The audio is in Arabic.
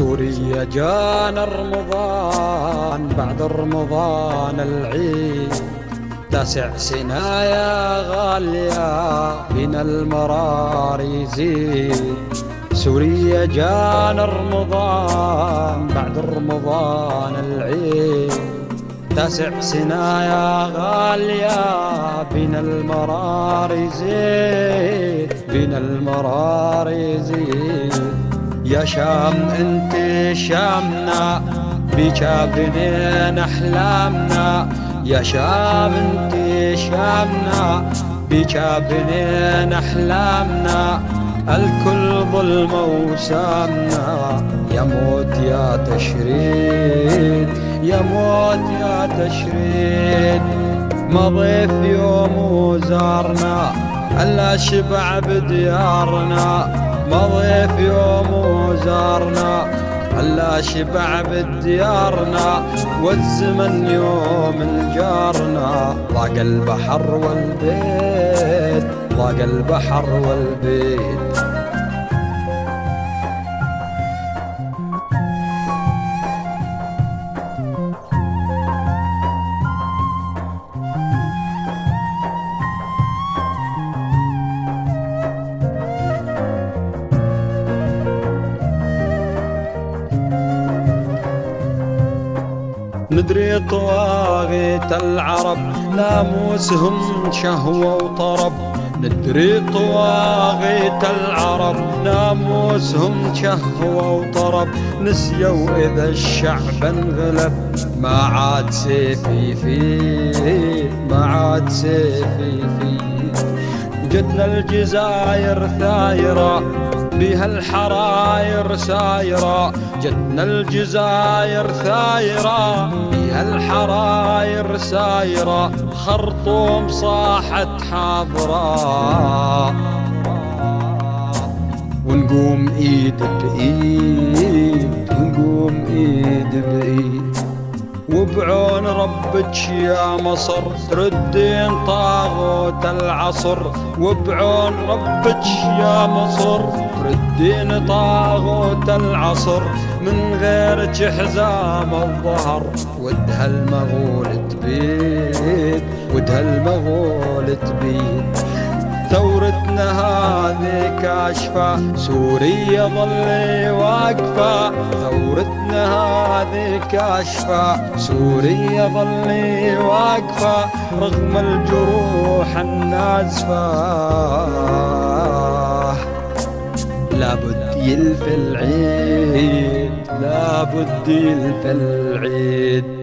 سوريا جانا رمضان، بعد رمضان العيد، 9 سنة يا غالية بنا المرار يزيد. سوريا جانا رمضان، بعد رمضان العيد، 9 سنة يا غالية بنا المرار يزيد، بنا المرار يزيد. يا شام انت شامنا، بيك بنين احلامنا. يا شام انت شامنا، بيك بنين احلامنا. الكل ظلمة وسامنا، يا موت يا تشريد، يا موت يا تشريد. مضي في يوم وزارنا، الا شبع بديارنا. مضي في يوم وزارنا، الا شبع بديارنا. والزمن يوم الجارنا، ضاق البحر والبيت، ضاق البحر والبيت. ندري طواغيت العرب، ناموسهم شهوة وطرب. ندري طواغيت العرب، ناموسهم شهوة وطرب. نسيوا إذا الشعب انغلب، ما عاد سيفي فيه، ما عاد سيفي فيه. جدنا الجزاير ثايرة، بها الحراير سايرة. جدنا الجزاير ثايرة، بها الحراير سايرة. خرطوم صاحت حاضرة، ونقوم ايد بايد، ونقوم ايد بايد. وبعون ربك يا مصر، تردين طاغوت العصر. وبعون ربك يا مصر، تردين طاغوت العصر. من غيرك حزام الظهر، ودها المغول تبيد، ودها المغول تبيد. ثورتنا هذه كاشفة، سوريا ظلي واقفة. ثورتنا هذه كاشفة، سوريا ظلي واقفة. رغم الجروح النازفة، لابد يلفي العيد، لابد يلفي العيد.